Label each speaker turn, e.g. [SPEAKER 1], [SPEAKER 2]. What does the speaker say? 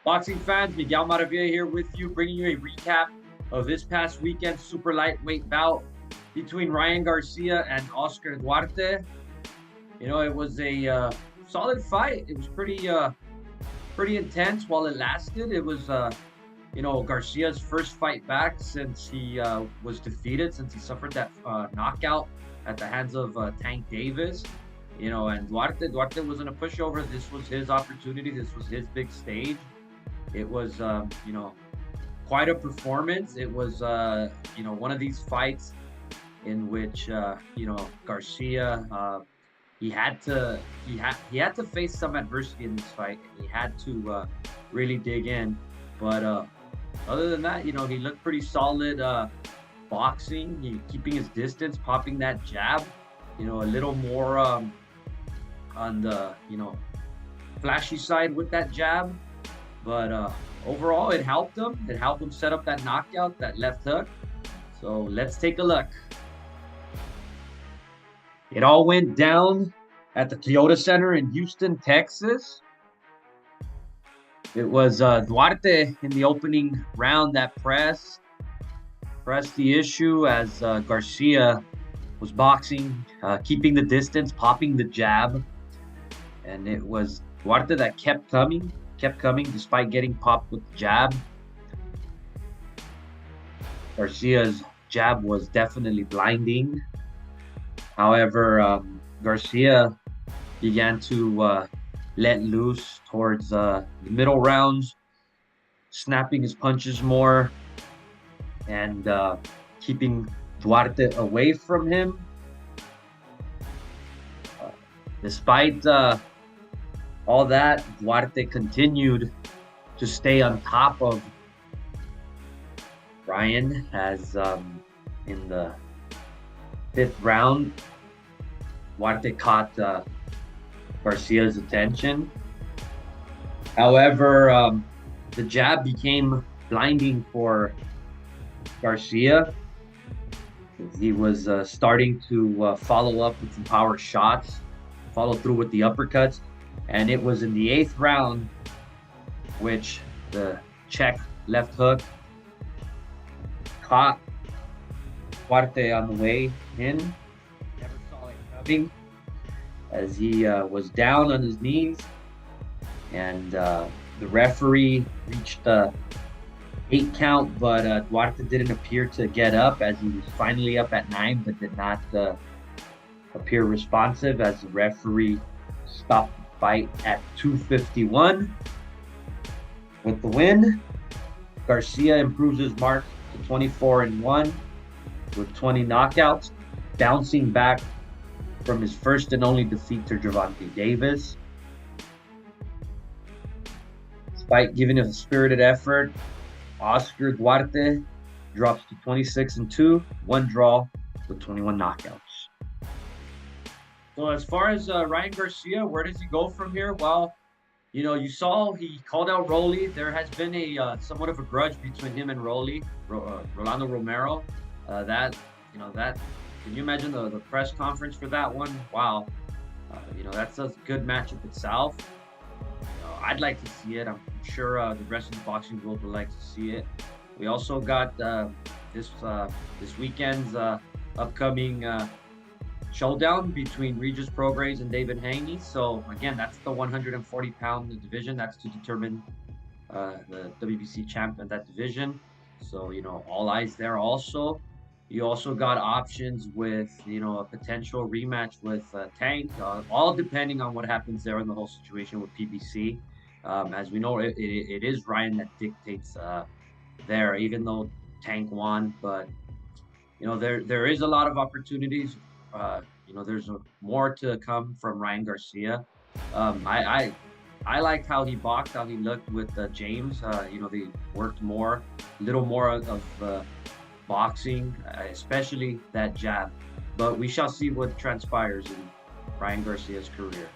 [SPEAKER 1] Boxing fans, Miguel Maravilla here with you, bringing you a recap of this past weekend's super lightweight bout between Ryan Garcia and Oscar Duarte. It was a solid fight. It was pretty intense while it lasted. It was Garcia's first fight back since he was defeated, since he suffered that knockout at the hands of Tank Davis. And Duarte wasn't a pushover. This was his opportunity. This was his big stage. It was, quite a performance. It was, one of these fights in which, Garcia, he had to face some adversity in this fight. He had to really dig in. But other than that, he looked pretty solid boxing. Keeping his distance, popping that jab. A little more on the flashy side with that jab. But overall, it helped him. It helped him set up that knockout, that left hook. So let's take a look. It all went down at the Toyota Center in Houston, Texas. It was Duarte in the opening round that pressed the issue as Garcia was boxing, keeping the distance, popping the jab. And it was Duarte that kept coming despite getting popped with the jab. Garcia's jab was definitely blinding. However, Garcia began to let loose towards the middle rounds, snapping his punches more and keeping Duarte away from him. Despite all that, Duarte continued to stay on top of Ryan as in the fifth round, Duarte caught Garcia's attention. However, the jab became blinding for Garcia. He was starting to follow up with some power shots, follow through with the uppercuts. And it was in the eighth round, which the check left hook caught Duarte on the way in. Never saw it coming as he was down on his knees. And the referee reached the 8 count, but Duarte didn't appear to get up as he was finally up at 9, but did not appear responsive as the referee stopped fight at 251. With the win, Garcia improves his mark to 24-1 with 20 knockouts, bouncing back from his first and only defeat to Gervonta Davis. Despite giving a spirited effort, Oscar Duarte drops to 26-2, 1 draw with 21 knockouts. So as far as Ryan Garcia, where does he go from here? Well, you saw he called out Rolly. There has been a somewhat of a grudge between him and Rolando Romero. That can you imagine the press conference for that one? Wow, that's a good matchup itself. I'd like to see it. I'm sure the rest of the boxing world would like to see it. We also got this weekend's upcoming showdown between Regis Prograis and David Haney. So again, that's the 140-pound division. That's to determine the WBC champion of that division. So all eyes there. Also, you also got options with a potential rematch with Tank. All depending on what happens there in the whole situation with PBC. As we know, it is Ryan that dictates there, even though Tank won. But there is a lot of opportunities. There's more to come from Ryan Garcia. I liked how he boxed, how he looked with James. They worked a little more of boxing, especially that jab. But we shall see what transpires in Ryan Garcia's career.